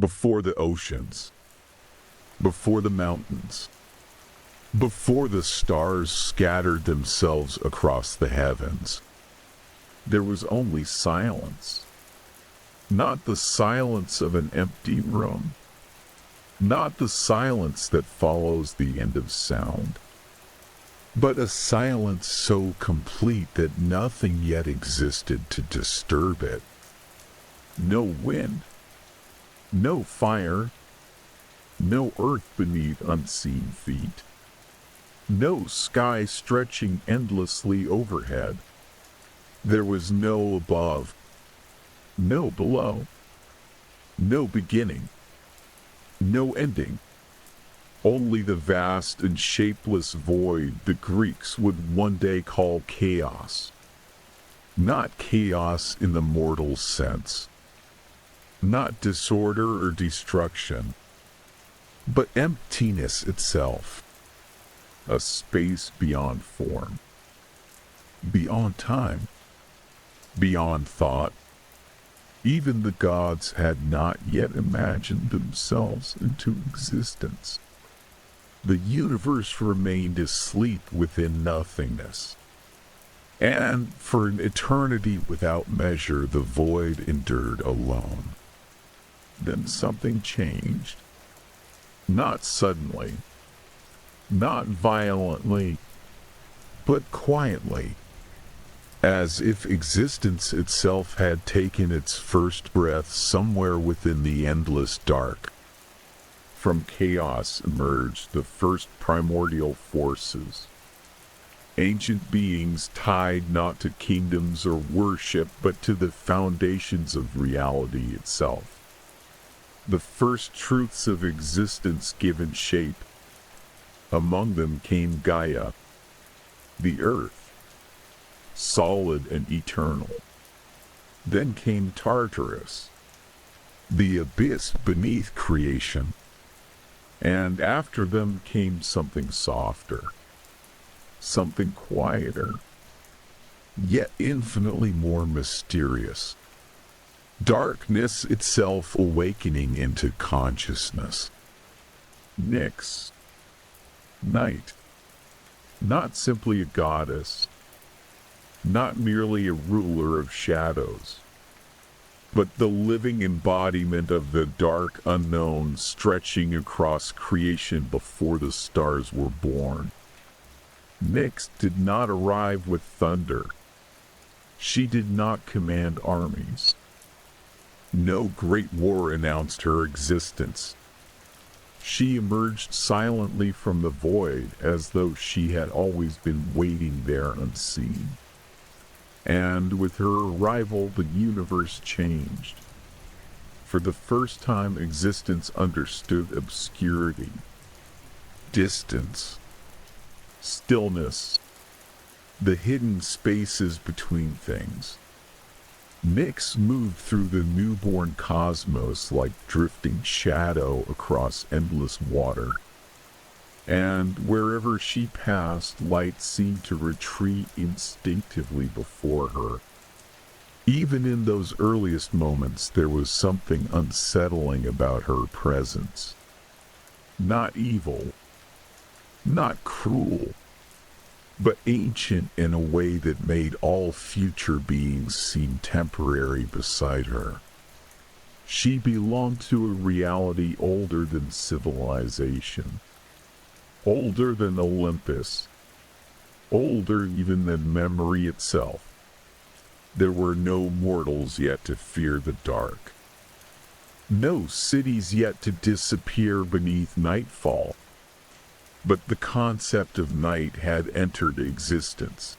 before the oceans, before the mountains, before the stars scattered themselves across the heavens. There was only silence. Not the silence of an empty room. Not the silence that follows the end of sound. But a silence so complete that nothing yet existed to disturb it. No wind. No fire. No earth beneath unseen feet. No sky stretching endlessly overhead. There was no above, no below, no beginning, no ending. Only the vast and shapeless void the Greeks would one day call chaos. Not chaos in the mortal sense. Not disorder or destruction, but emptiness itself. A space beyond form, beyond time, beyond thought. Even the gods had not yet imagined themselves into existence. The universe remained asleep within nothingness. And for an eternity without measure, the void endured alone. Then something changed. Not suddenly, not violently, but quietly, as if existence itself had taken its first breath somewhere within the endless dark. From chaos emerged the first primordial forces, ancient beings tied not to kingdoms or worship, but to the foundations of reality itself. The first truths of existence given shape. Among them came Gaia, the earth, solid and eternal. Then came Tartarus, the abyss beneath creation. And after them came something softer, something quieter, yet infinitely more mysterious. Darkness itself awakening into consciousness. Nyx, night, not simply a goddess, not merely a ruler of shadows, but the living embodiment of the dark unknown stretching across creation before the stars were born. Nyx did not arrive with thunder. She did not command armies. No great war announced her existence. She emerged silently from the void as though she had always been waiting there unseen. And with her arrival, the universe changed. For the first time, existence understood obscurity, distance, stillness, the hidden spaces between things. Nyx moved through the newborn cosmos like drifting shadow across endless water. And wherever she passed, light seemed to retreat instinctively before her. Even in those earliest moments, there was something unsettling about her presence. Not evil, not cruel, but ancient in a way that made all future beings seem temporary beside her. She belonged to a reality older than civilization. Older than Olympus, older even than memory itself. There were no mortals yet to fear the dark. No cities yet to disappear beneath nightfall. But the concept of night had entered existence.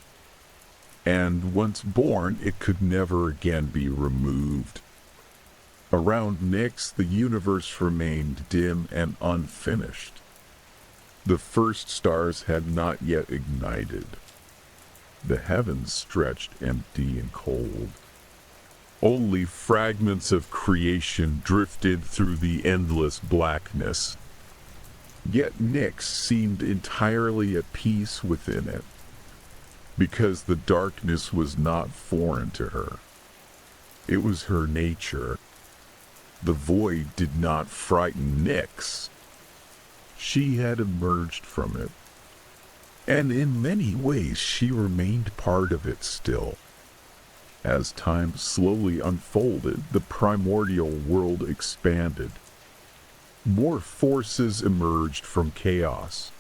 And once born, it could never again be removed. Around Nyx, the universe remained dim and unfinished. The first stars had not yet ignited. The heavens stretched empty and cold. Only fragments of creation drifted through the endless blackness. Yet Nyx seemed entirely at peace within it, because the darkness was not foreign to her. It was her nature. The void did not frighten Nyx. She had emerged from it, and in many ways she remained part of it still. As time slowly unfolded, the primordial world expanded. More forces emerged from chaos.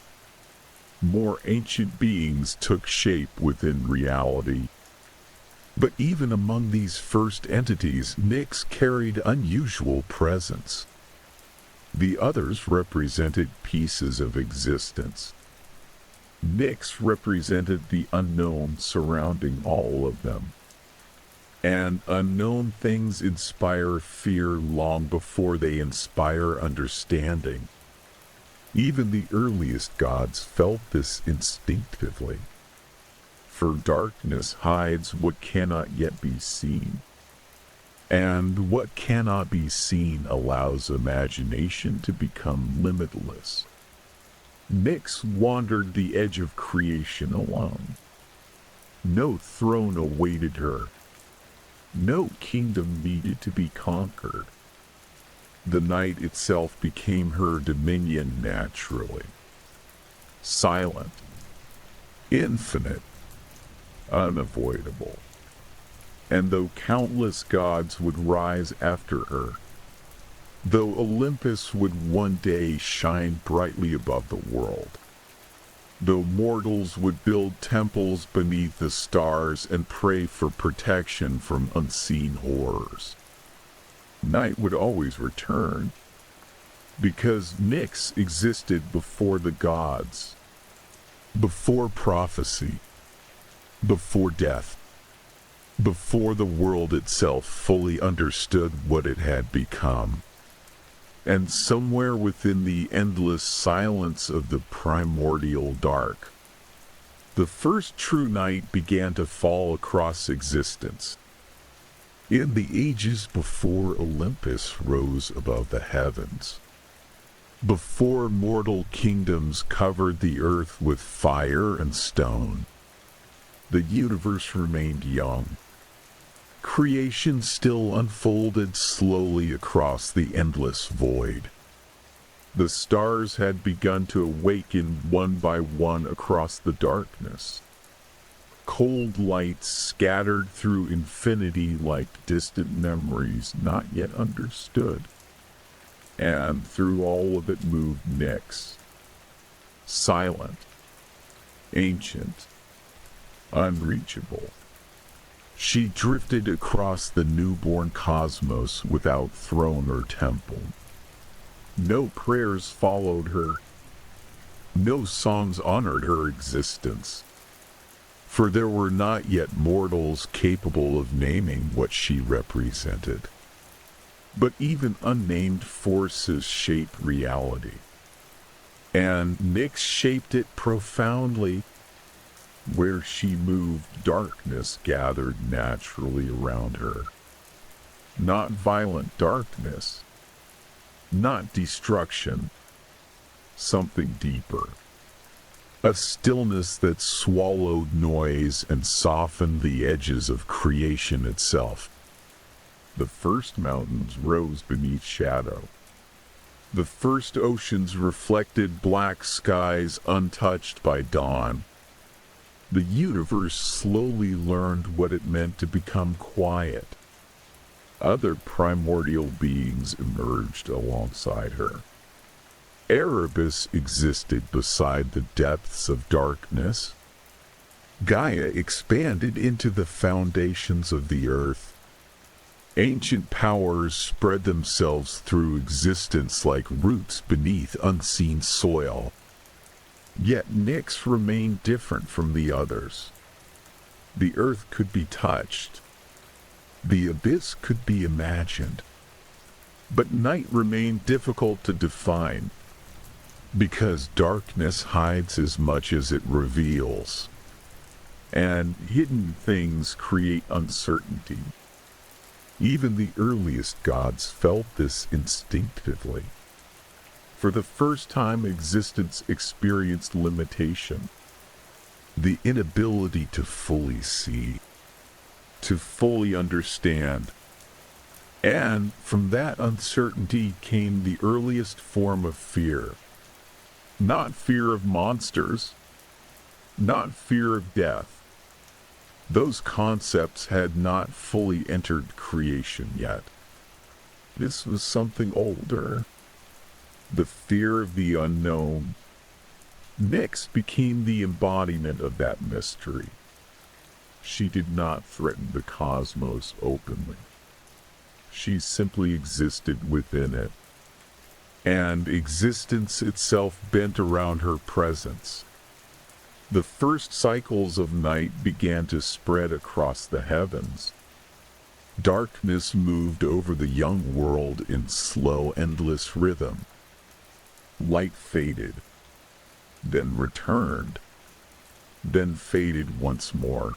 More ancient beings took shape within reality. But even among these first entities, Nyx carried unusual presence. The others represented pieces of existence. Nyx represented the unknown surrounding all of them. And unknown things inspire fear long before they inspire understanding. Even the earliest gods felt this instinctively. For darkness hides what cannot yet be seen. And what cannot be seen allows imagination to become limitless. Nyx wandered the edge of creation alone. No throne awaited her. No kingdom needed to be conquered. The night itself became her dominion naturally. Silent, infinite, unavoidable. And though countless gods would rise after her, though Olympus would one day shine brightly above the world, though mortals would build temples beneath the stars and pray for protection from unseen horrors, night would always return, because Nyx existed before the gods, before prophecy, before death, before the world itself fully understood what it had become. And somewhere within the endless silence of the primordial dark, the first true night began to fall across existence. In the ages before Olympus rose above the heavens, before mortal kingdoms covered the earth with fire and stone, the universe remained young. Creation still unfolded slowly across the endless void. The stars had begun to awaken one by one across the darkness. Cold lights scattered through infinity like distant memories not yet understood. And through all of it moved Nyx. Silent, ancient, unreachable. She drifted across the newborn cosmos without throne or temple. No prayers followed her. No songs honored her existence. For there were not yet mortals capable of naming what she represented. But even unnamed forces shape reality. And Nyx shaped it profoundly. Where she moved, darkness gathered naturally around her. Not violent darkness, not destruction, something deeper. A stillness that swallowed noise and softened the edges of creation itself. The first mountains rose beneath shadow. The first oceans reflected black skies untouched by dawn. The universe slowly learned what it meant to become quiet. Other primordial beings emerged alongside her. Erebus existed beside the depths of darkness. Gaia expanded into the foundations of the earth. Ancient powers spread themselves through existence like roots beneath unseen soil. Yet Nyx remained different from the others. The earth could be touched. The abyss could be imagined. But night remained difficult to define, because darkness hides as much as it reveals, and hidden things create uncertainty. Even the earliest gods felt this instinctively. For the first time, existence experienced limitation. The inability to fully see, to fully understand, And from that uncertainty came the earliest form of fear. Not fear of monsters, not fear of death. Those concepts had not fully entered creation yet. This was something older. The fear of the unknown. Nyx became the embodiment of that mystery. She did not threaten the cosmos openly. She simply existed within it. And existence itself bent around her presence. The first cycles of night began to spread across the heavens. Darkness moved over the young world in slow, endless rhythm. Light faded, then returned, then faded once more.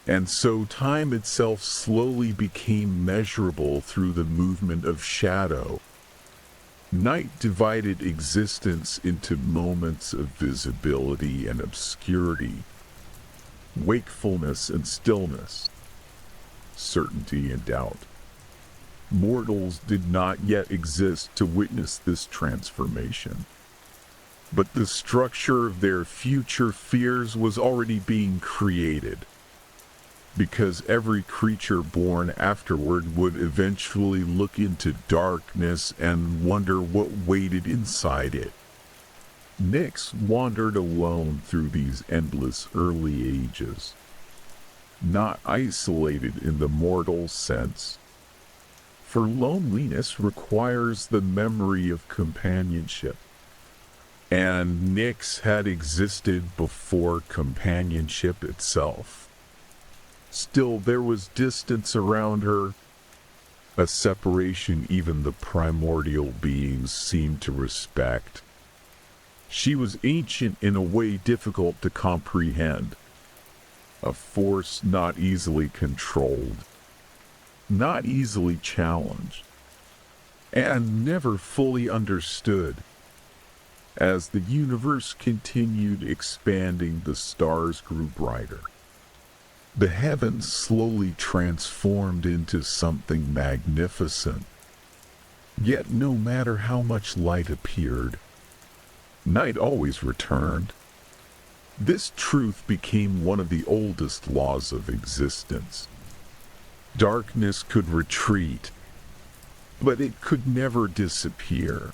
And so time itself slowly became measurable through the movement of shadow. Night divided existence into moments of visibility and obscurity, wakefulness and stillness, certainty and doubt. Mortals did not yet exist to witness this transformation. But the structure of their future fears was already being created, because every creature born afterward would eventually look into darkness and wonder what waited inside it. Nyx wandered alone through these endless early ages, not isolated in the mortal sense, for loneliness requires the memory of companionship. And Nyx had existed before companionship itself. Still, there was distance around her, a separation even the primordial beings seemed to respect. She was ancient in a way difficult to comprehend, a force not easily controlled, not easily challenged, and never fully understood. As the universe continued expanding, the stars grew brighter. The heavens slowly transformed into something magnificent. Yet no matter how much light appeared, night always returned. This truth became one of the oldest laws of existence. Darkness could retreat, but it could never disappear.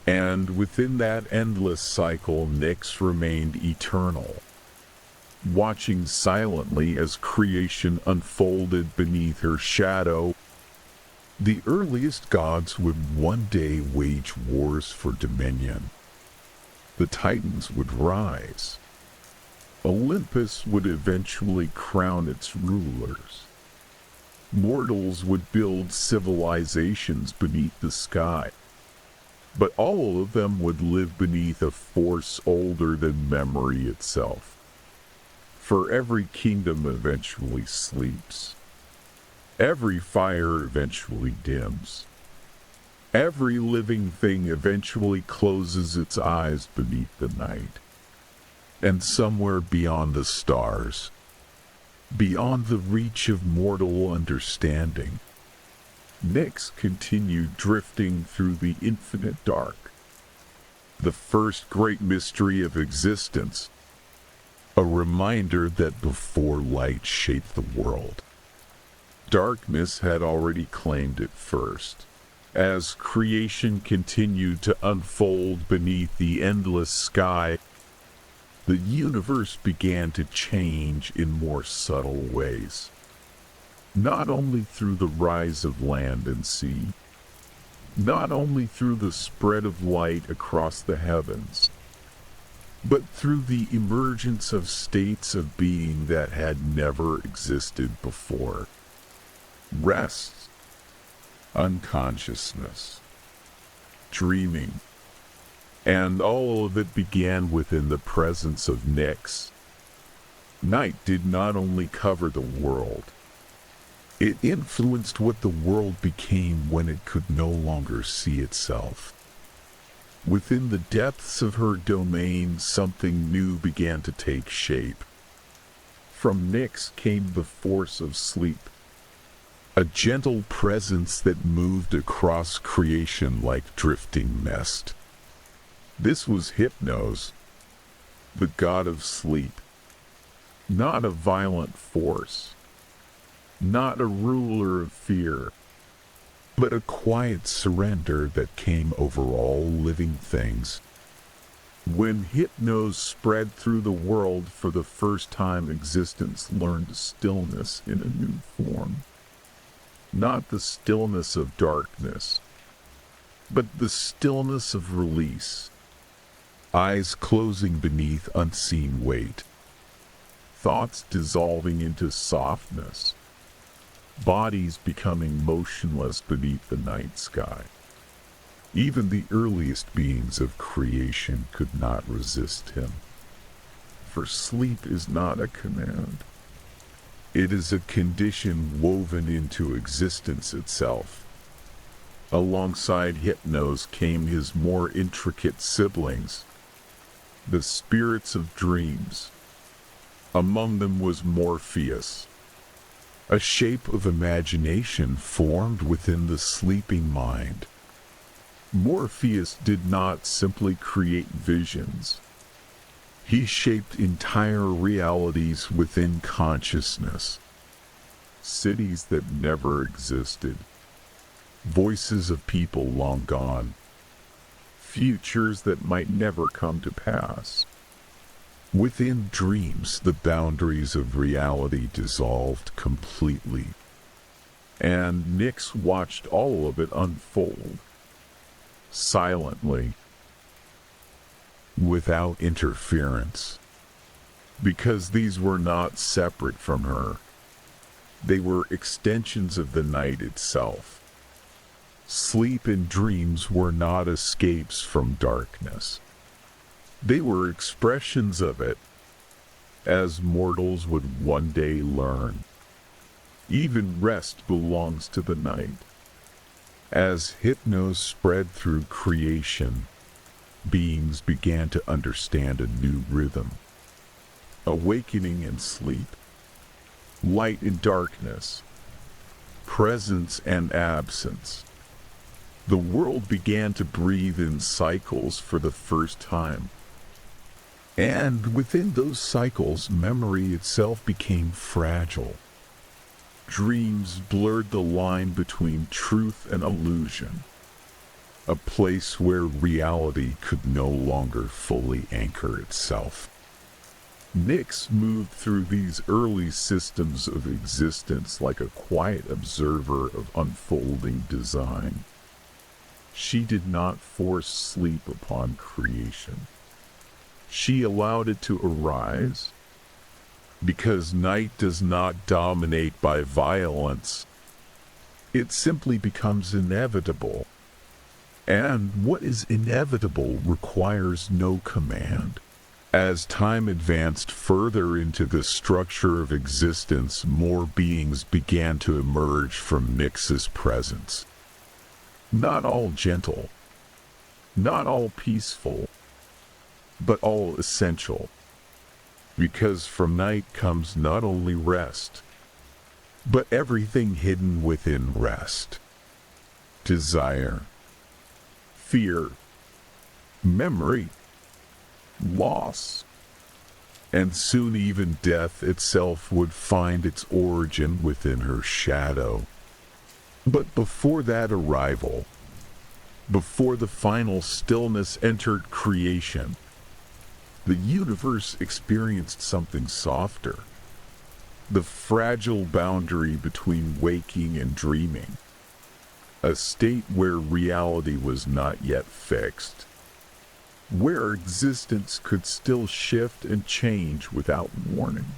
And within that endless cycle, Nyx remained eternal, watching silently as creation unfolded beneath her shadow. The earliest gods would one day wage wars for dominion. The Titans would rise. Olympus would eventually crown its rulers. Mortals would build civilizations beneath the sky. But all of them would live beneath a force older than memory itself. For every kingdom eventually sleeps. Every fire eventually dims. Every living thing eventually closes its eyes beneath the night. And somewhere beyond the stars, beyond the reach of mortal understanding, Nyx continued drifting through the infinite dark. The first great mystery of existence, a reminder that before light shaped the world, darkness had already claimed it first. As creation continued to unfold beneath the endless sky, the universe began to change in more subtle ways. Not only through the rise of land and sea, not only through the spread of light across the heavens, but through the emergence of states of being that had never existed before. Rest, unconsciousness, dreaming, and all of it began within the presence of Nyx. Night did not only cover the world, it influenced what the world became when it could no longer see itself. Within the depths of her domain, something new began to take shape. From Nyx came the force of sleep, a gentle presence that moved across creation like drifting mist. This was Hypnos, the god of sleep, not a violent force, not a ruler of fear, but a quiet surrender that came over all living things. When Hypnos spread through the world for the first time, existence learned stillness in a new form. Not the stillness of darkness, but the stillness of release. Eyes closing beneath unseen weight. Thoughts dissolving into softness. Bodies becoming motionless beneath the night sky. Even the earliest beings of creation could not resist him. For sleep is not a command. It is a condition woven into existence itself. Alongside Hypnos came his more intricate siblings, the spirits of dreams. Among them was Morpheus, a shape of imagination formed within the sleeping mind. Morpheus did not simply create visions. He shaped entire realities within consciousness. Cities that never existed. Voices of people long gone. Futures that might never come to pass. Within dreams, the boundaries of reality dissolved completely. And Nyx watched all of it unfold. Silently. Without interference. Because these were not separate from her. They were extensions of the night itself. Sleep and dreams were not escapes from darkness. They were expressions of it, as mortals would one day learn. Even rest belongs to the night. As Hypnos spread through creation, beings began to understand a new rhythm. Awakening and sleep, light and darkness, presence and absence. The world began to breathe in cycles for the first time. And within those cycles, memory itself became fragile. Dreams blurred the line between truth and illusion. A place where reality could no longer fully anchor itself. Nyx moved through these early systems of existence like a quiet observer of unfolding design. She did not force sleep upon creation. She allowed it to arise, because night does not dominate by violence. It simply becomes inevitable. And what is inevitable requires no command. As time advanced further into the structure of existence, more beings began to emerge from Nyx's presence. Not all gentle, not all peaceful, but all essential. Because from night comes not only rest, but everything hidden within rest. Desire, fear, memory, loss, and soon even death itself would find its origin within her shadow. But before that arrival, before the final stillness entered creation, the universe experienced something softer. The fragile boundary between waking and dreaming. A state where reality was not yet fixed. Where existence could still shift and change without warning.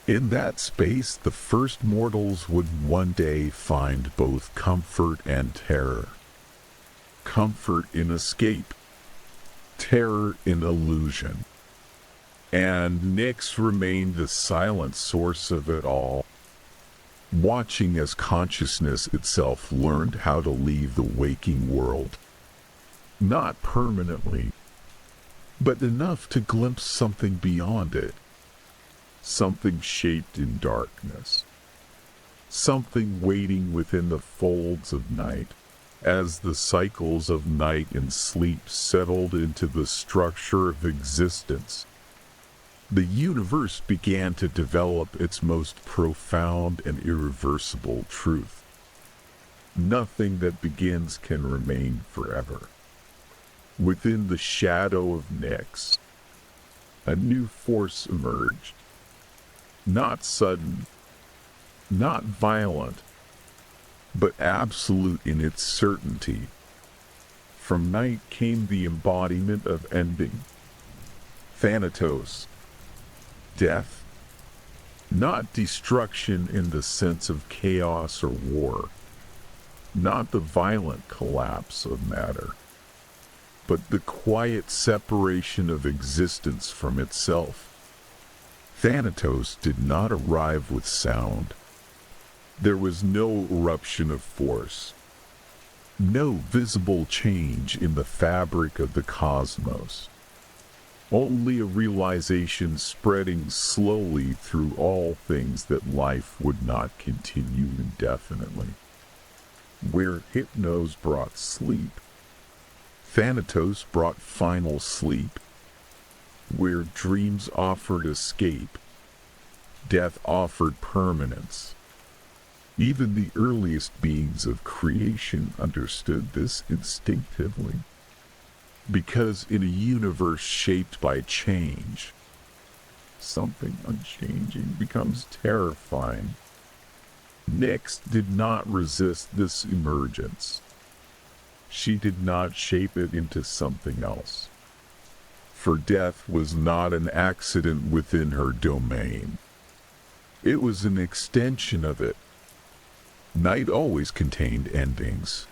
In that space, the first mortals would one day find both comfort and terror. Comfort in escape. Terror in illusion. And Nyx remained the silent source of it all, watching as consciousness itself learned how to leave the waking world. Not permanently, but enough to glimpse something beyond it. Something shaped in darkness. something waiting within the folds of night. As the cycles of night and sleep settled into the structure of existence, the universe began to develop its most profound and irreversible truth. Nothing that begins can remain forever. Within the shadow of Nyx, a new force emerged. Not sudden, not violent, but absolute in its certainty. From night came the embodiment of ending. Thanatos, death, not destruction in the sense of chaos or war, not the violent collapse of matter, but the quiet separation of existence from itself. Thanatos did not arrive with sound. There was no eruption of force, no visible change in the fabric of the cosmos, only a realization spreading slowly through all things that life would not continue indefinitely. Where Hypnos brought sleep, Thanatos brought final sleep. Where dreams offered escape, death offered permanence. Even the earliest beings of creation understood this instinctively, because in a universe shaped by change, something unchanging becomes terrifying. Nyx did not resist this emergence. She did not shape it into something else, for death was not an accident within her domain. It was an extension of it. Night always contained endings.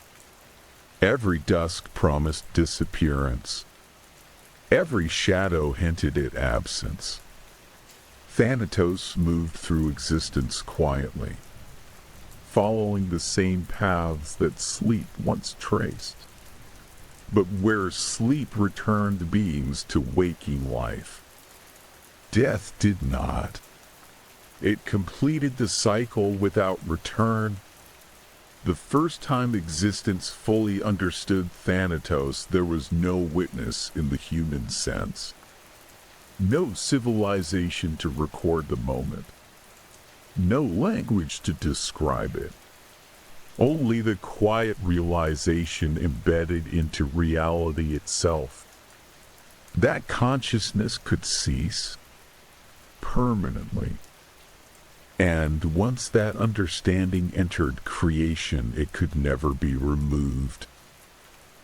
Every dusk promised disappearance. Every shadow hinted at absence. Thanatos moved through existence quietly, following the same paths that sleep once traced. But where sleep returned beings to waking life, death did not. It completed the cycle without return. The first time existence fully understood Thanatos, there was no witness in the human sense, no civilization to record the moment, no language to describe it, only the quiet realization embedded into reality itself. That consciousness could cease permanently. And once that understanding entered creation, it could never be removed.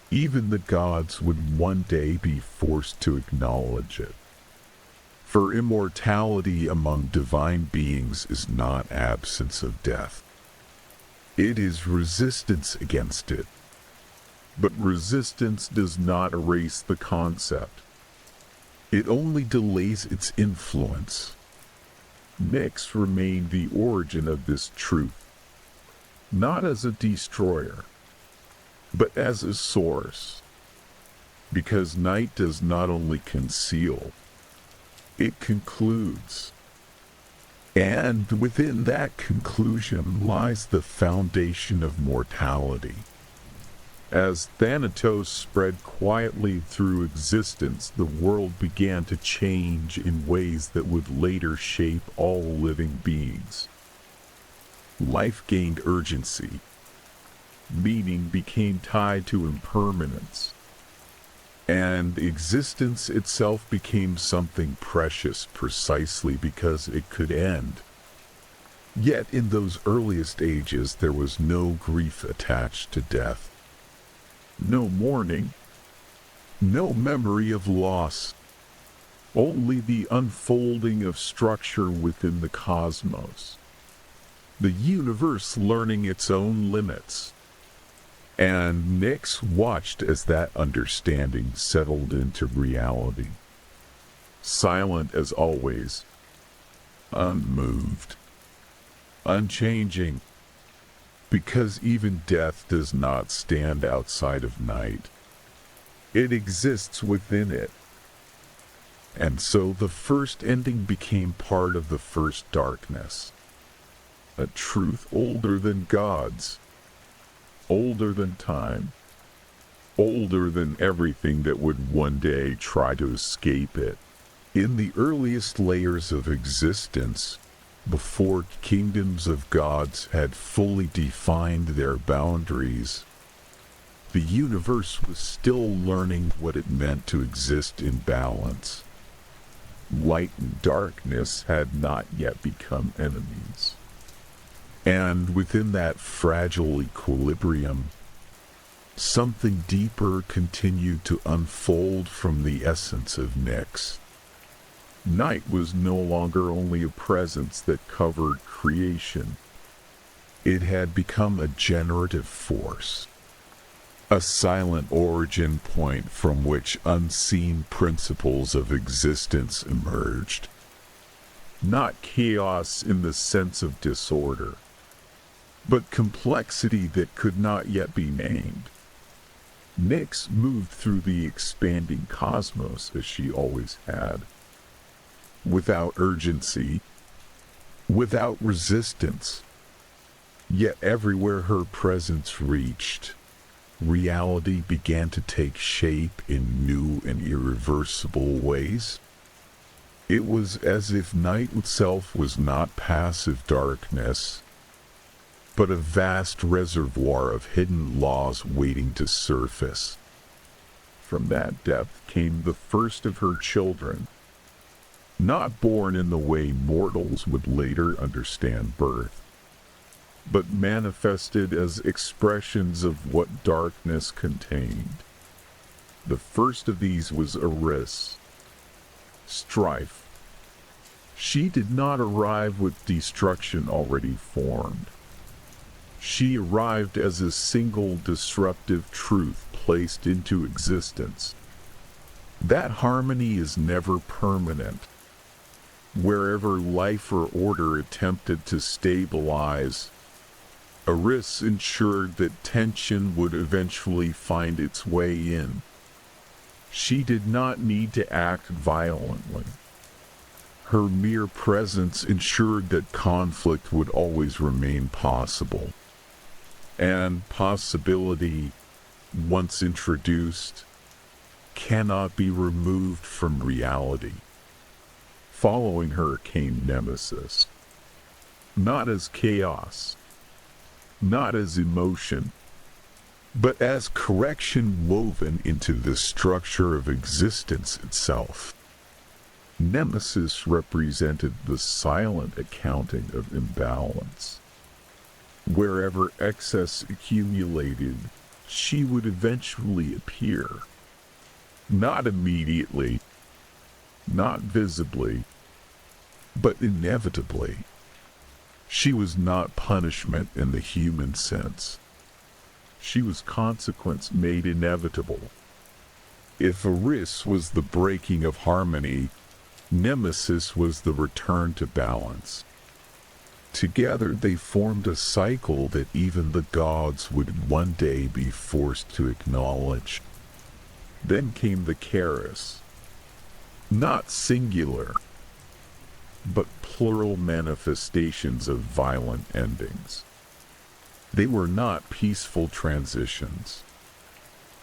Even the gods would one day be forced to acknowledge it. For immortality among divine beings is not absence of death. It is resistance against it. But resistance does not erase the concept. It only delays its influence. Nyx remained the origin of this truth, not as a destroyer, but as a source. Because night does not only conceal, it concludes. And within that conclusion lies the foundation of mortality. As Thanatos spread quietly through existence, the world began to change in ways that would later shape all living beings. Life gained urgency. Meaning became tied to impermanence. And existence itself became something precious precisely because it could end. Yet in those earliest ages there was no grief attached to death. No mourning, no memory of loss, only the unfolding of structure within the cosmos, the universe learning its own limits. And Nyx watched as that understanding settled into reality, silent as always, unmoved, unchanging. Because even death does not stand outside of night. It exists within it. And so the first ending became part of the first darkness. a truth older than gods, older than time, older than everything that would one day try to escape it. In the earliest layers of existence, before kingdoms of gods had fully defined their boundaries, the universe was still learning what it meant to exist in balance. Light and darkness had not yet become enemies. And within that fragile equilibrium, something deeper continued to unfold from the essence of Nyx. Night was no longer only a presence that covered creation. It had become a generative force, a silent origin point from which unseen principles of existence emerged. Not chaos in the sense of disorder, but complexity that could not yet be named. Nyx moved through the expanding cosmos as she always had, without urgency, without resistance. Yet everywhere her presence reached, reality began to take shape in new and irreversible ways. It was as if night itself was not passive darkness, but a vast reservoir of hidden laws waiting to surface. From that depth came the first of her children, not born in the way mortals would later understand birth, but manifested as expressions of what darkness contained. The first of these was Eris, strife. She did not arrive with destruction already formed. She arrived as a single disruptive truth placed into existence. That harmony is never permanent. Wherever life or order attempted to stabilize, Eris ensured that tension would eventually find its way in. She did not need to act violently. Her mere presence ensured that conflict would always remain possible. And possibility, once introduced, cannot be removed from reality. Following her came Nemesis. Not as chaos, not as emotion, but as correction woven into the structure of existence itself. Nemesis represented the silent accounting of imbalance. Wherever excess accumulated, she would eventually appear. Not immediately, not visibly, but inevitably. She was not punishment in the human sense. She was consequence made inevitable. If Eris was the breaking of harmony, Nemesis was the return to balance. Together they formed a cycle that even the gods would one day be forced to acknowledge. Then came the Charis. Not singular, but plural manifestations of violent endings. They were not peaceful transitions.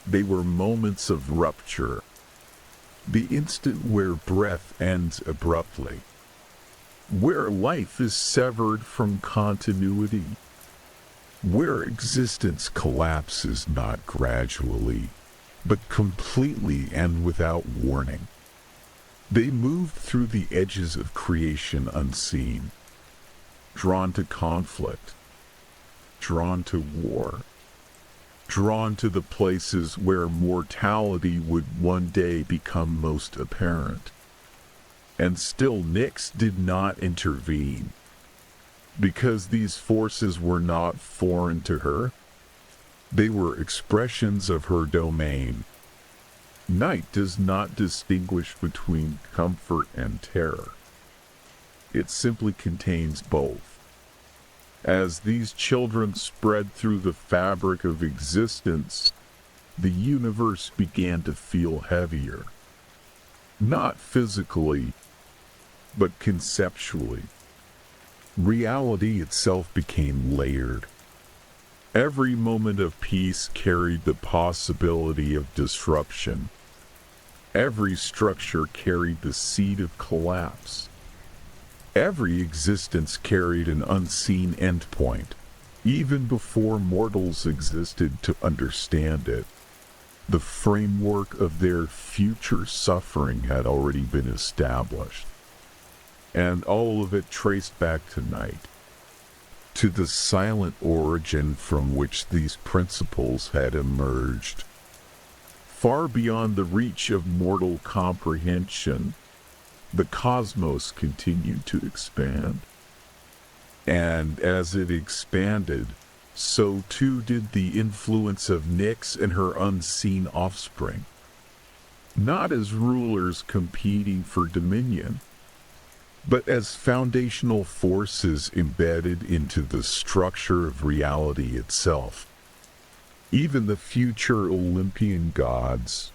They were moments of rupture, the instant where breath ends abruptly, where life is severed from continuity, where existence collapses not gradually, but completely and without warning. They moved through the edges of creation unseen, drawn to conflict, drawn to war, drawn to the places where mortality would one day become most apparent. And still Nyx did not intervene, because these forces were not foreign to her. They were expressions of her domain. Night does not distinguish between comfort and terror. It simply contains both. As these children spread through the fabric of existence, the universe began to feel heavier. Not physically, but conceptually. Reality itself became layered. Every moment of peace carried the possibility of disruption. Every structure carried the seed of collapse. Every existence carried an unseen endpoint, even before mortals existed to understand it. The framework of their future suffering had already been established, and all of it traced back to night, to the silent origin from which these principles had emerged. Far beyond the reach of mortal comprehension, the cosmos continued to expand. And as it expanded, so too did the influence of Nyx and her unseen offspring. Not as rulers competing for dominion, but as foundational forces embedded into the structure of reality itself. Even the future Olympian gods,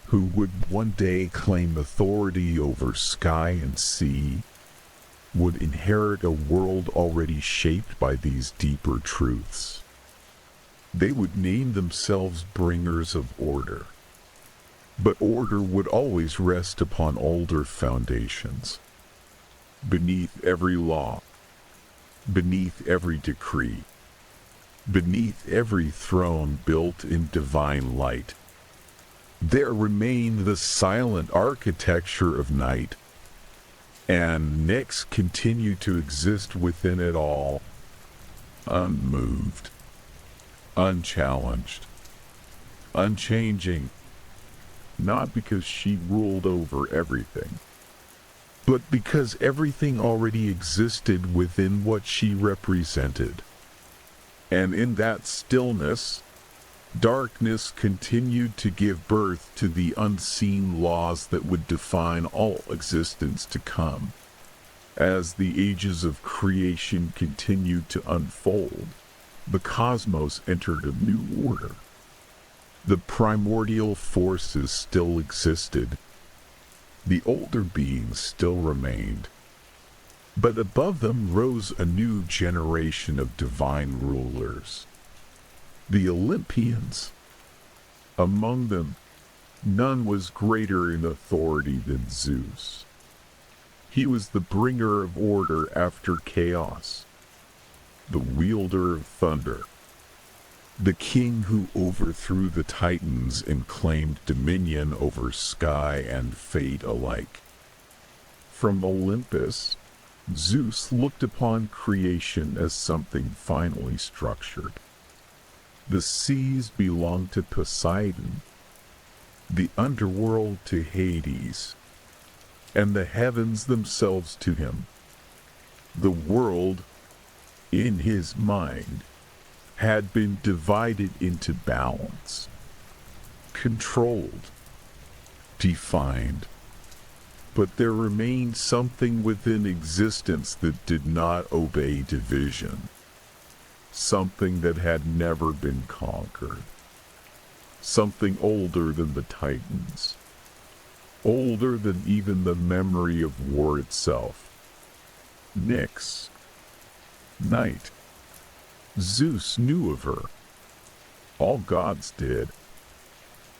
who would one day claim authority over sky and sea, would inherit a world already shaped by these deeper truths. They would name themselves bringers of order, but order would always rest upon older foundations. Beneath every law, beneath every decree, beneath every throne built in divine light, there remained the silent architecture of night, and Nyx continued to exist within it all, unmoved, unchallenged, unchanging, not because she ruled over everything, but because everything already existed within what she represented. And in that stillness, darkness continued to give birth to the unseen laws that would define all existence to come. As the ages of creation continued to unfold, the cosmos entered a new order. The primordial forces still existed. The older beings still remained. But above them rose a new generation of divine rulers. The Olympians. Among them, none was greater in authority than Zeus. He was the bringer of order after chaos, the wielder of thunder, the king who overthrew the Titans and claimed dominion over sky and fate alike. From Olympus, Zeus looked upon creation as something finally structured. The seas belonged to Poseidon, the underworld to Hades, and the heavens themselves to him. The world, in his mind, had been divided into balance, controlled, defined, but there remained something within existence that did not obey division. Something that had never been conquered. Something older than the Titans. Older than even the memory of war itself. Nyx. Night. Zeus knew of her. All gods did.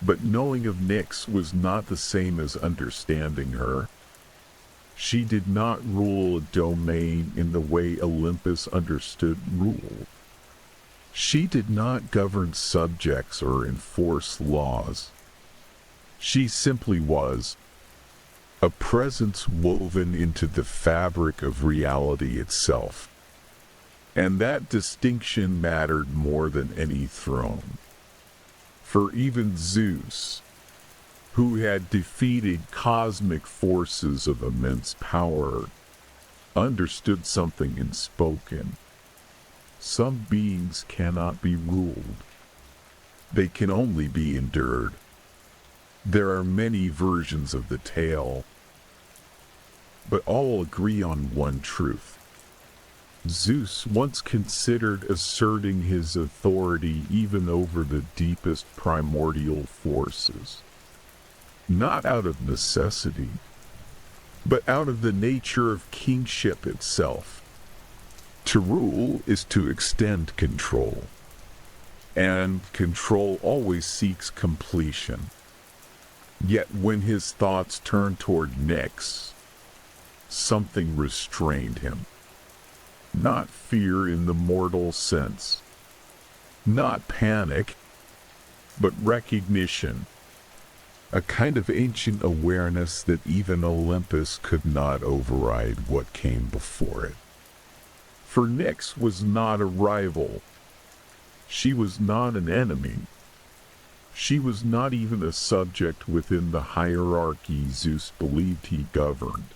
But knowing of Nyx was not the same as understanding her. She did not rule a domain in the way Olympus understood rule. She did not govern subjects or enforce laws. She simply was a presence woven into the fabric of reality itself. And that distinction mattered more than any throne. For even Zeus, who had defeated cosmic forces of immense power, understood something unspoken. Some beings cannot be ruled. They can only be endured. There are many versions of the tale, but all agree on one truth. Zeus once considered asserting his authority even over the deepest primordial forces, not out of necessity, but out of the nature of kingship itself. To rule is to extend control, and control always seeks completion. Yet when his thoughts turned toward Nyx, something restrained him. Not fear in the mortal sense, not panic, but recognition. A kind of ancient awareness that even Olympus could not override what came before it. For Nyx was not a rival. She was not an enemy. She was not even a subject within the hierarchy Zeus believed he governed.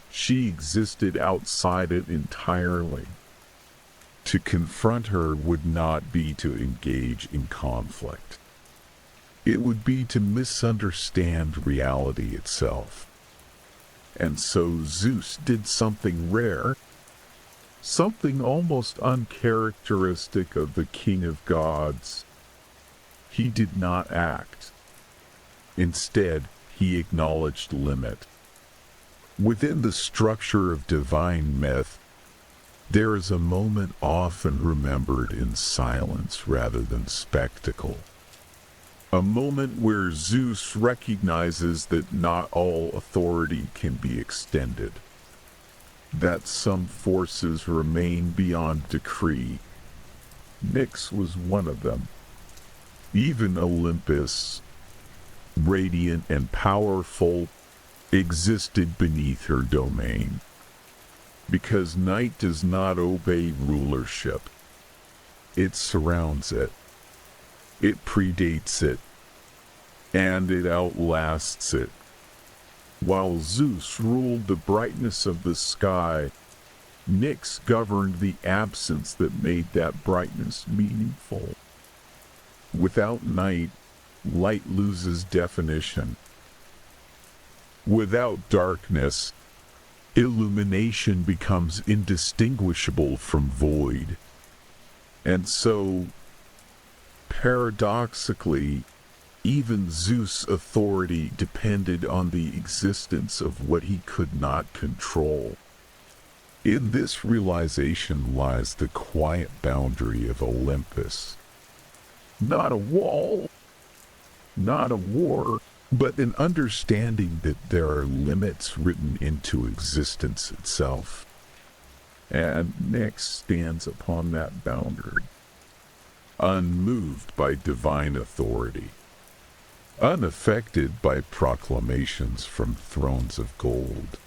She existed outside it entirely. To confront her would not be to engage in conflict. It would be to misunderstand reality itself. And so Zeus did something rare, something almost uncharacteristic of the king of gods. He did not act. Instead, he acknowledged limit. Within the structure of divine myth, there is a moment often remembered in silence rather than spectacle. A moment where Zeus recognizes that not all authority can be extended, that some forces remain beyond decree. Nyx was one of them. Even Olympus, radiant and powerful, existed beneath her domain. Because night does not obey rulership. It surrounds it. It predates it. And it outlasts it. While Zeus ruled the brightness of the sky, Nyx governed the absence that made that brightness meaningful. Without night, light loses definition. Without darkness, illumination becomes indistinguishable from void. And so, paradoxically, even Zeus' authority depended on the existence of what he could not control. In this realization lies the quiet boundary of Olympus. Not a wall, not a war, but an understanding that there are limits written into existence itself. And Nyx stands upon that boundary, unmoved by divine authority, unaffected by proclamations from thrones of gold.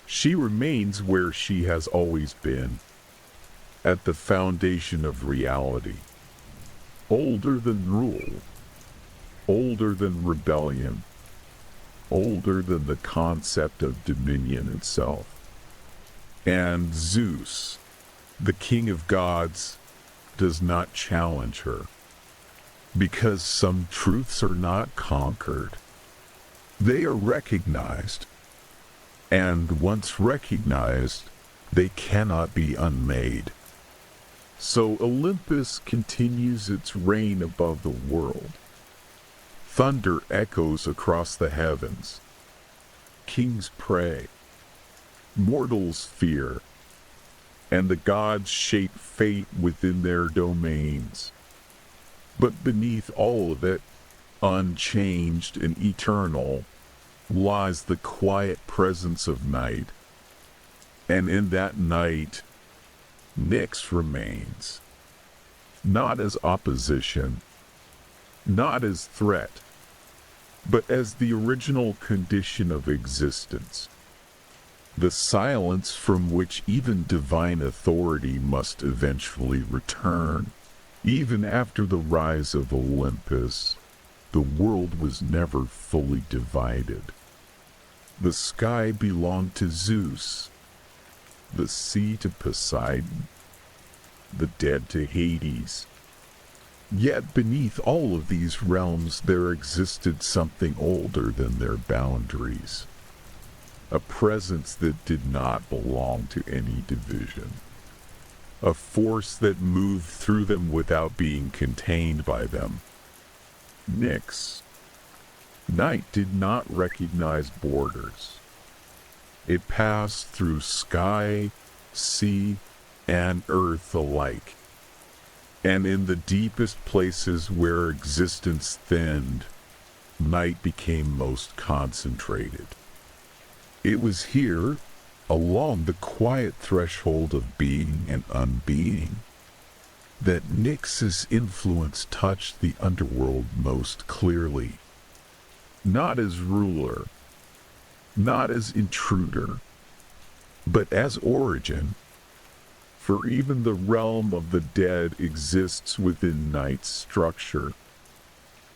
She remains where she has always been, at the foundation of reality, older than rule, older than rebellion, older than the concept of dominion itself. And Zeus, the king of gods, does not challenge her, because some truths are not conquered. They are recognized, and once recognized, they cannot be unmade. So Olympus continues its reign above the world. Thunder echoes across the heavens. Kings pray. Mortals fear. And the gods shape fate within their domains. But beneath all of it, unchanged and eternal, lies the quiet presence of night. And in that night, Nyx remains. Not as opposition, not as threat, but as the original condition of existence. The silence from which even divine authority must eventually return. Even after the rise of Olympus, the world was never fully divided. The sky belonged to Zeus, the sea to Poseidon, the dead to Hades. Yet beneath all of these realms there existed something older than their boundaries. A presence that did not belong to any division. A force that moved through them without being contained by them. Nyx. Night did not recognize borders. It passed through sky, sea, and earth alike. And in the deepest places where existence thinned, night became most concentrated. It was here, along the quiet threshold of being and unbeing, that Nyx's influence touched the underworld most clearly. Not as ruler, not as intruder, but as origin. For even the realm of the dead exists within night's structure.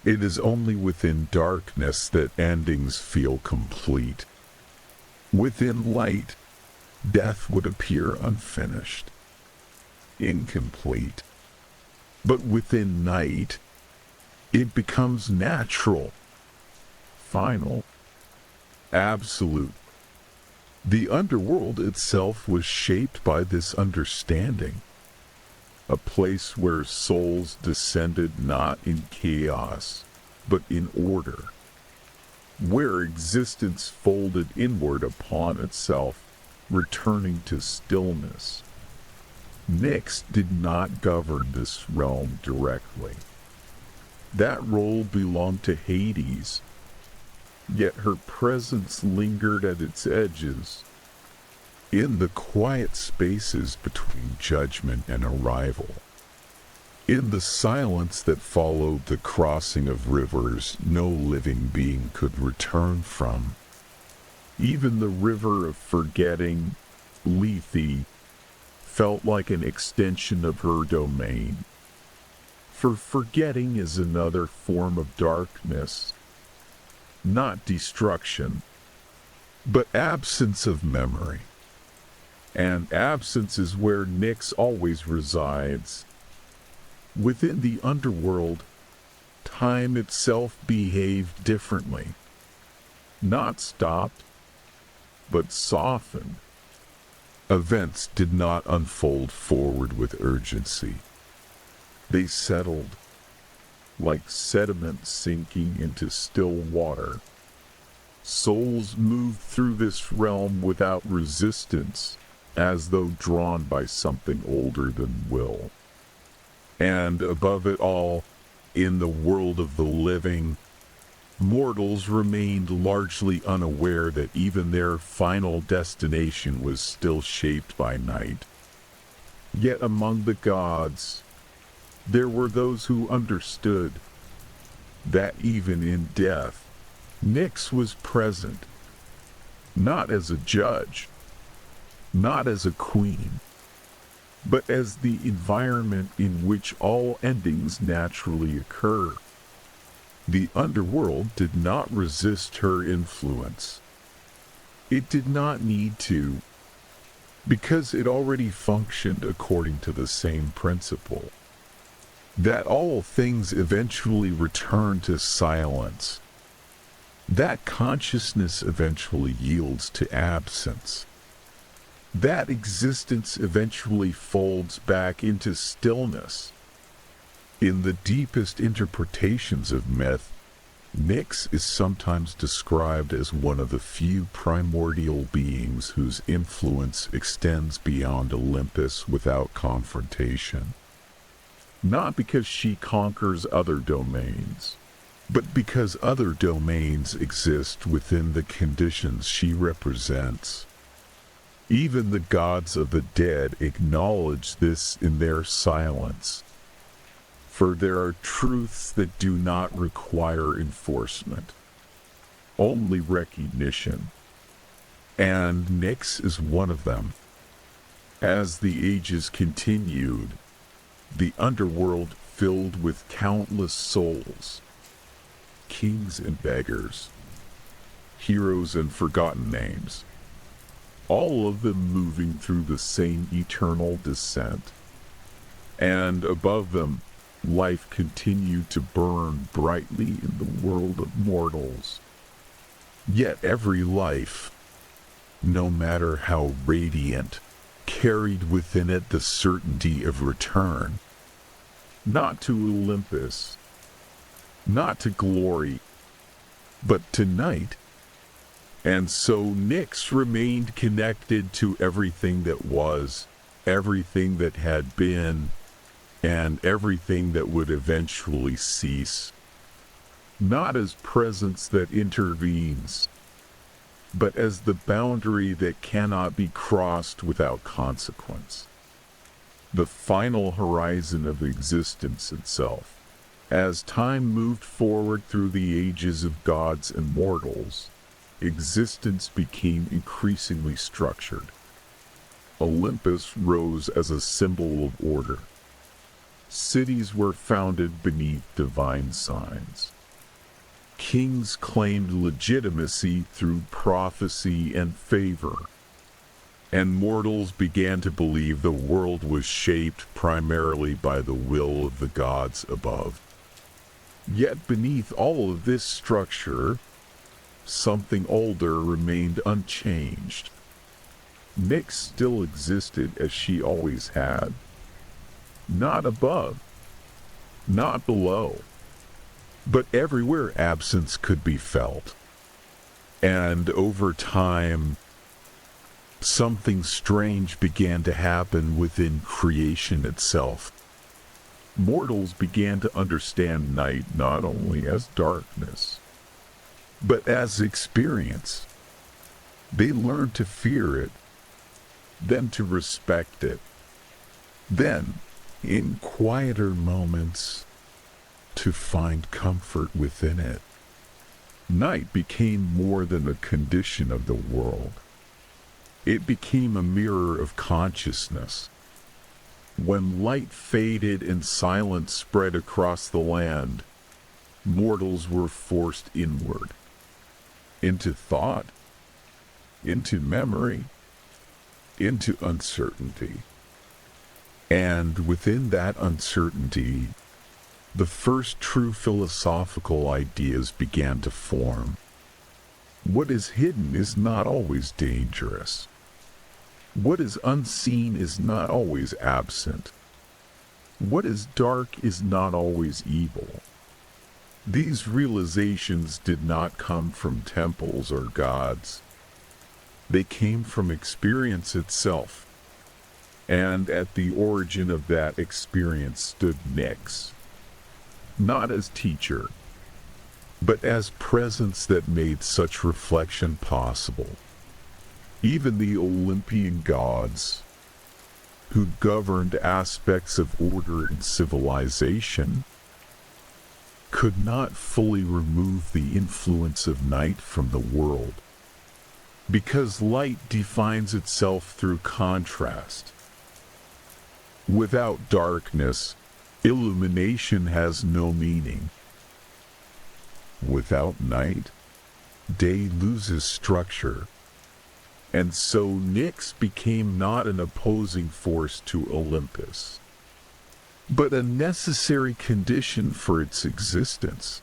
It is only within darkness that endings feel complete. Within light, death would appear unfinished, incomplete. But within night, it becomes natural, final, absolute. The underworld itself was shaped by this understanding, a place where souls descended not in chaos, but in order, where existence folded inward upon itself, returning to stillness. Nyx did not govern this realm directly. That role belonged to Hades, yet her presence lingered at its edges, in the quiet spaces between judgment and arrival, in the silence that followed the crossing of rivers no living being could return from. Even the river of forgetting, Lethe, felt like an extension of her domain. For forgetting is another form of darkness, not destruction, but absence of memory. And absence is where Nyx always resides. Within the underworld, time itself behaved differently. Not stopped, but softened. Events did not unfold forward with urgency. They settled, like sediment sinking into still water. Souls moved through this realm without resistance, as though drawn by something older than will. And above it all, in the world of the living, mortals remained largely unaware that even their final destination was still shaped by night. Yet among the gods, there were those who understood that even in death, Nyx was present, not as a judge, not as a queen, but as the environment in which all endings naturally occur. The underworld did not resist her influence. It did not need to, because it already functioned according to the same principle. That all things eventually return to silence. That consciousness eventually yields to absence. That existence eventually folds back into stillness. In the deepest interpretations of myth, Nyx is sometimes described as one of the few primordial beings whose influence extends beyond Olympus without confrontation. Not because she conquers other domains, but because other domains exist within the conditions she represents. Even the gods of the dead acknowledge this in their silence. For there are truths that do not require enforcement, only recognition. And Nyx is one of them. As the ages continued, the underworld filled with countless souls, kings and beggars, heroes and forgotten names, all of them moving through the same eternal descent. And above them, life continued to burn brightly in the world of mortals. Yet every life, no matter how radiant, carried within it the certainty of return, not to Olympus, not to glory, but to night. And so Nyx remained connected to everything that was, everything that had been, and everything that would eventually cease. Not as presence that intervenes, but as the boundary that cannot be crossed without consequence. The final horizon of existence itself. As time moved forward through the ages of gods and mortals, existence became increasingly structured. Olympus rose as a symbol of order. Cities were founded beneath divine signs. Kings claimed legitimacy through prophecy and favor, and mortals began to believe the world was shaped primarily by the will of the gods above. Yet beneath all of this structure, something older remained unchanged. Nyx still existed as she always had. Not above, not below, but everywhere absence could be felt. And over time, something strange began to happen within creation itself. Mortals began to understand night not only as darkness, but as experience. They learned to fear it, then to respect it, then, in quieter moments, to find comfort within it. Night became more than a condition of the world. It became a mirror of consciousness. When light faded and silence spread across the land, mortals were forced inward, into thought, into memory, into uncertainty. And within that uncertainty, the first true philosophical ideas began to form. What is hidden is not always dangerous. What is unseen is not always absent. What is dark is not always evil. These realizations did not come from temples or gods. They came from experience itself. And at the origin of that experience stood Nyx. Not as teacher, but as presence that made such reflection possible. Even the Olympian gods, who governed aspects of order and civilization, could not fully remove the influence of night from the world, because light defines itself through contrast. Without darkness, illumination has no meaning. Without night, day loses structure. And so Nyx became not an opposing force to Olympus, but a necessary condition for its existence.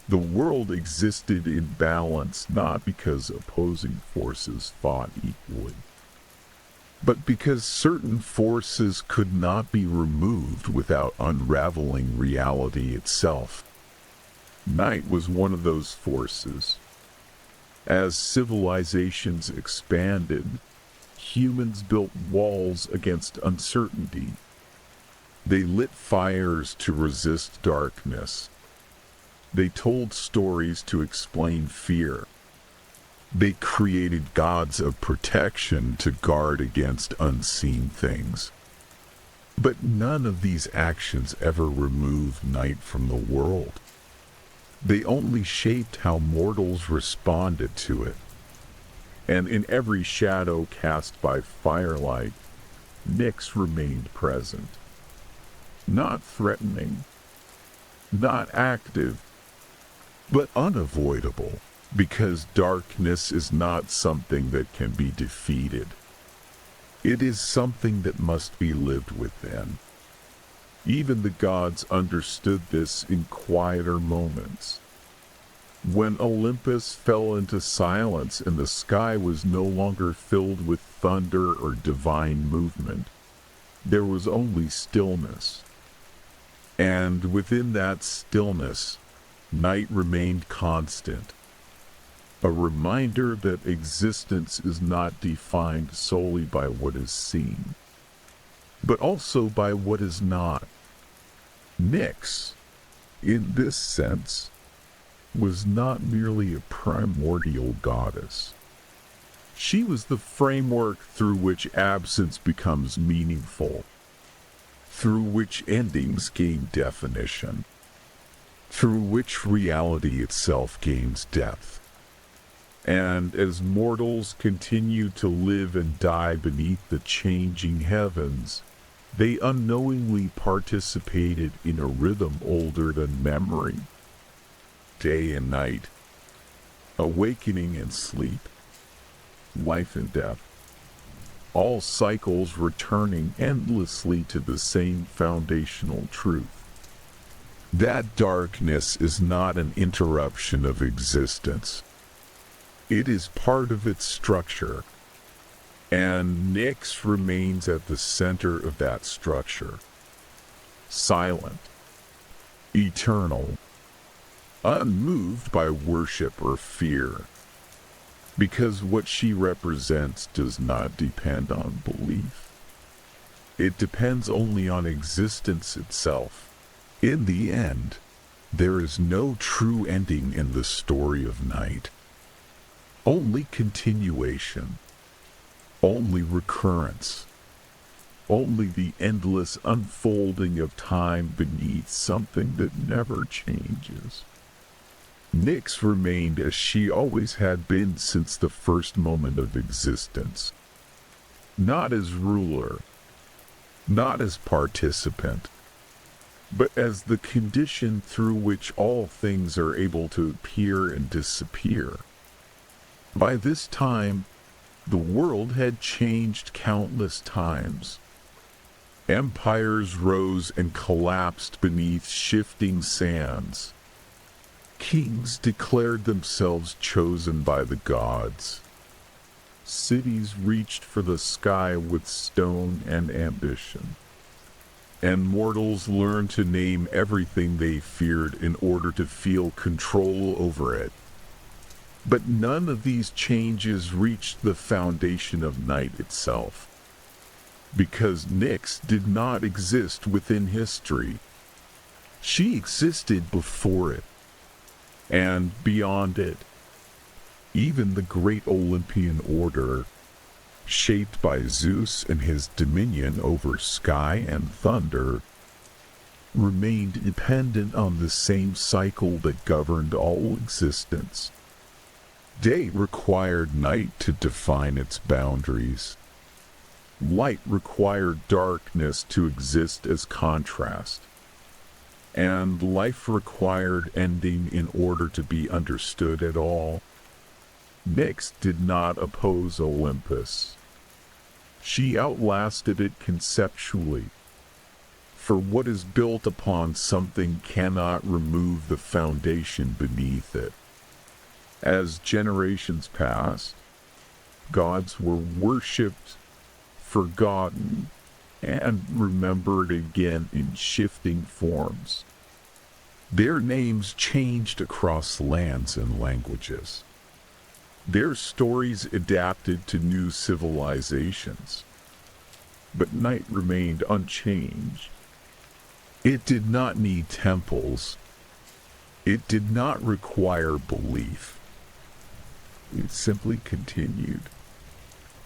The world existed in balance not because opposing forces fought equally, but because certain forces could not be removed without unraveling reality itself. Night was one of those forces. As civilizations expanded, humans built walls against uncertainty. They lit fires to resist darkness. They told stories to explain fear. They created gods of protection to guard against unseen things. But none of these actions ever removed night from the world. They only shaped how mortals responded to it. And in every shadow cast by firelight, Nyx remained present. Not threatening, not active, but unavoidable, because darkness is not something that can be defeated. It is something that must be lived within. Even the gods understood this in quieter moments. When Olympus fell into silence and the sky was no longer filled with thunder or divine movement, there was only stillness. And within that stillness, night remained constant. a reminder that existence is not defined solely by what is seen, but also by what is not. Nyx, in this sense, was not merely a primordial goddess. She was the framework through which absence becomes meaningful, through which endings gain definition, through which reality itself gains depth. And as mortals continue to live and die beneath the changing heavens, they unknowingly participated in a rhythm older than memory. Day and night, awakening and sleep, life and death, all cycles returning endlessly to the same foundational truth. That darkness is not an interruption of existence. It is part of its structure, and Nyx remains at the center of that structure, silent, eternal, unmoved by worship or fear, because what she represents does not depend on belief. It depends only on existence itself. In the end, there is no true ending in the story of night. Only continuation, only recurrence, only the endless unfolding of time beneath something that never changes. Nyx remained as she always had been since the first moment of existence. Not as ruler, not as participant, but as the condition through which all things are able to appear and disappear. By this time, the world had changed countless times. Empires rose and collapsed beneath shifting sands. Kings declared themselves chosen by the gods. Cities reached for the sky with stone and ambition. And mortals learned to name everything they feared in order to feel control over it. But none of these changes reached the foundation of night itself, because Nyx did not exist within history. She existed before it, and beyond it. Even the great Olympian order, shaped by Zeus and his dominion over sky and thunder, remained dependent on the same cycle that governed all existence. Day required night to define its boundaries. Light required darkness to exist as contrast. And life required ending in order to be understood at all. Nyx did not oppose Olympus. She outlasted it conceptually. For what is built upon something cannot remove the foundation beneath it. As generations passed, gods were worshipped, forgotten, and remembered again in shifting forms. Their names changed across lands and languages. Their stories adapted to new civilizations. But night remained unchanged. It did not need temples. It did not require belief. It simply continued.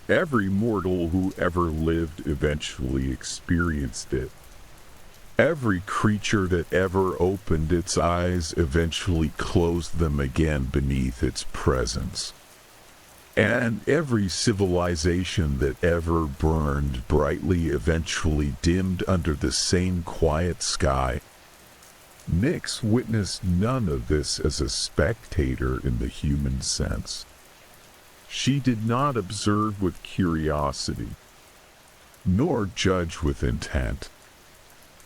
Every mortal who ever lived eventually experienced it. Every creature that ever opened its eyes eventually closed them again beneath its presence. And every civilization that ever burned brightly eventually dimmed under the same quiet sky. Nyx witnessed none of this as a spectator in the human sense. She did not observe with curiosity, nor judge with intent.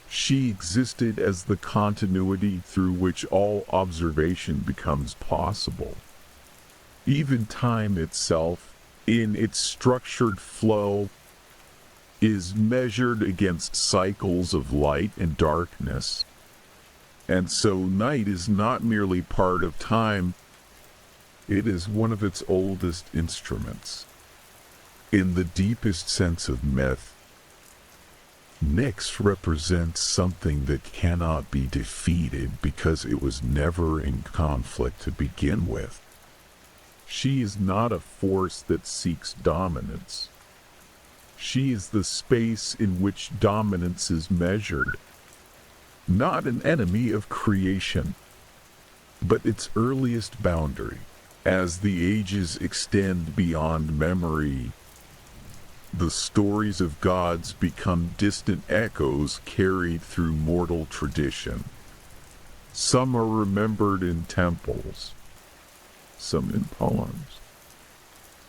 She existed as the continuity through which all observation becomes possible. Even time itself, in its structured flow, is measured against cycles of light and darkness. And so night is not merely part of time, It is one of its oldest instruments. In the deepest sense of myth, Nyx represents something that cannot be defeated because it was never in conflict to begin with. She is not a force that seeks dominance. She is the space in which dominance is measured, not an enemy of creation, but its earliest boundary. As the ages extend beyond memory, the stories of gods become distant echoes carried through mortal tradition. Some are remembered in temples, some in poems,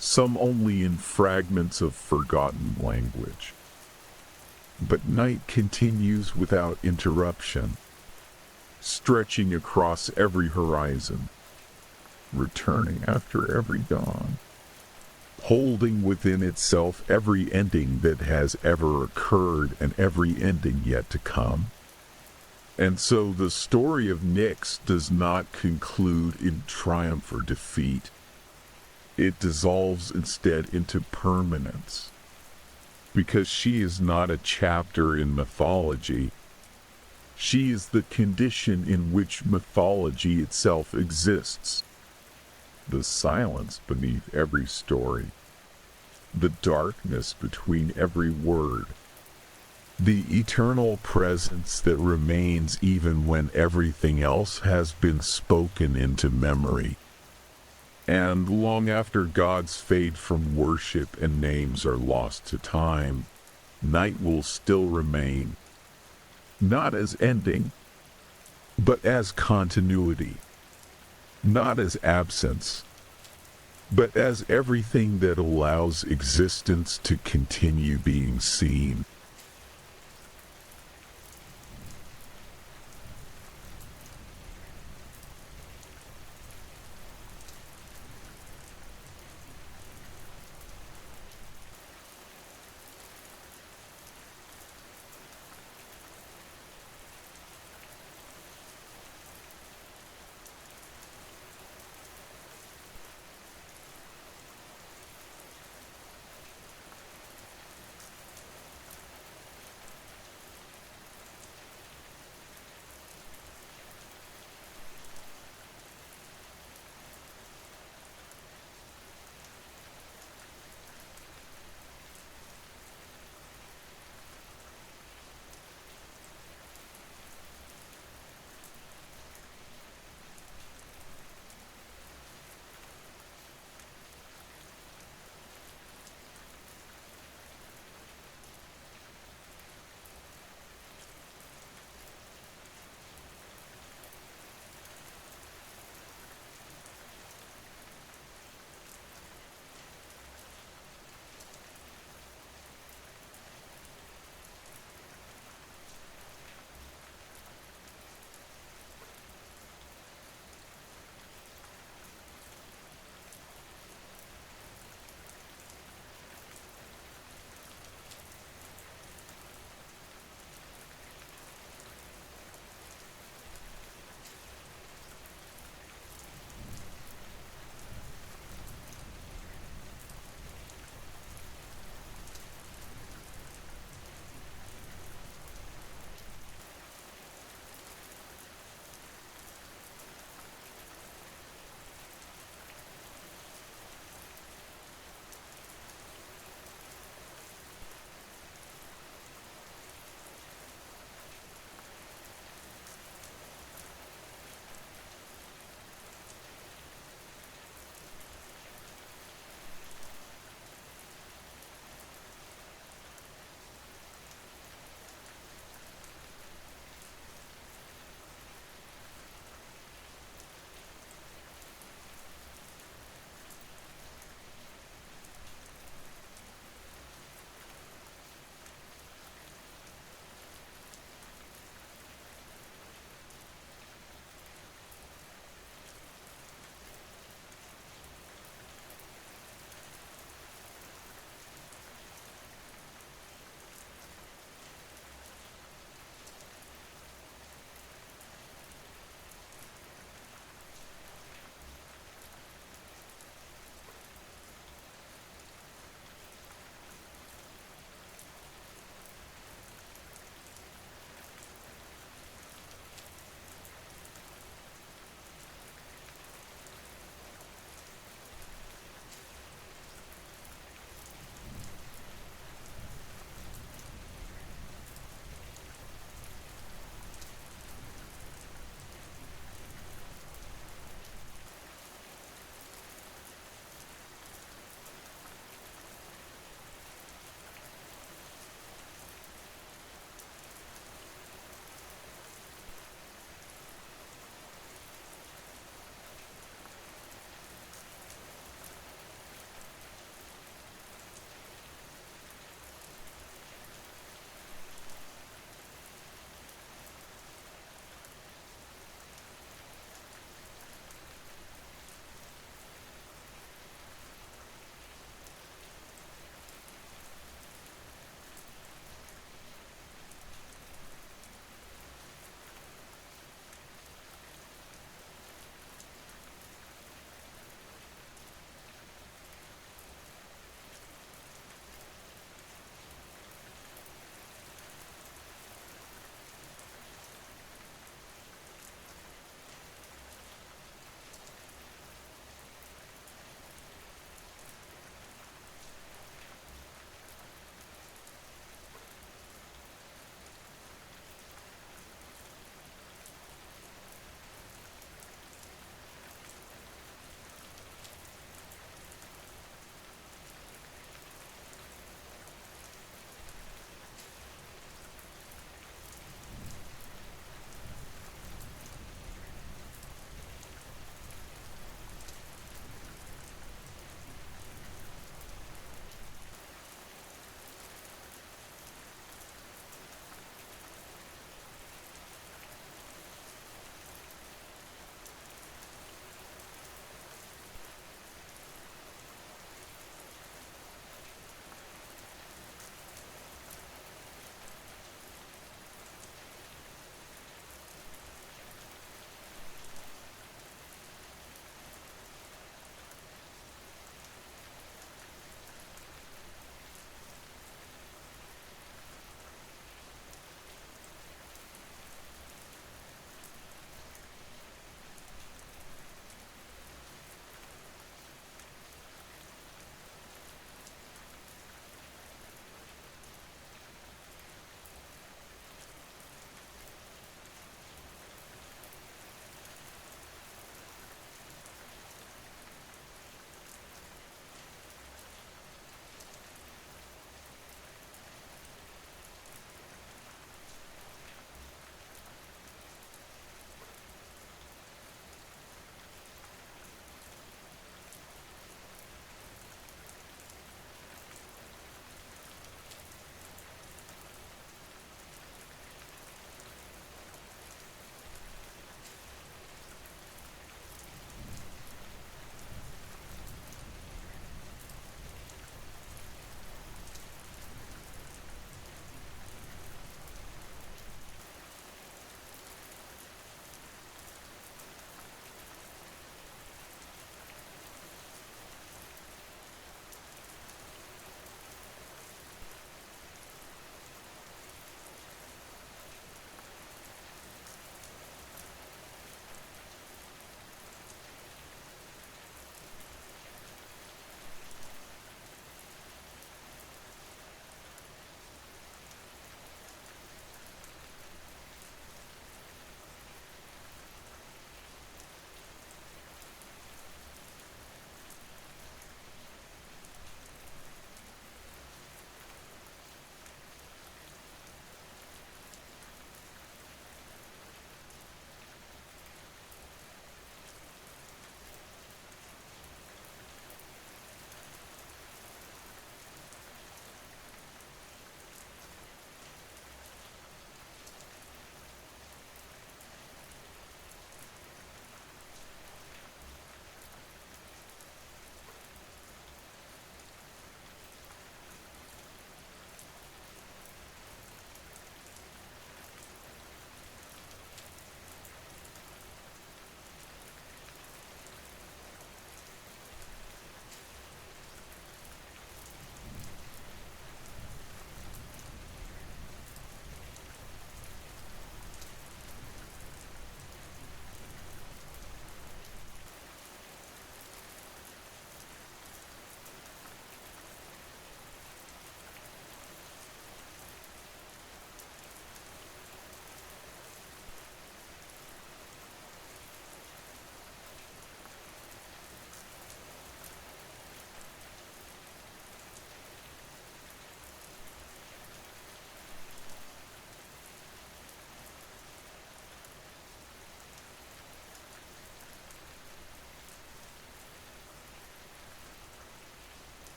some only in fragments of forgotten language. But night continues without interruption, stretching across every horizon, returning after every dawn, holding within itself every ending that has ever occurred and every ending yet to come. And so the story of Nyx does not conclude in triumph or defeat. It dissolves instead into permanence, because she is not a chapter in mythology. She is the condition in which mythology itself exists. The silence beneath every story, the darkness between every word, the eternal presence that remains even when everything else has been spoken into memory. And long after gods fade from worship and names are lost to time, night will still remain, not as ending, but as continuity. Not as absence, but as everything that allows existence to continue being seen.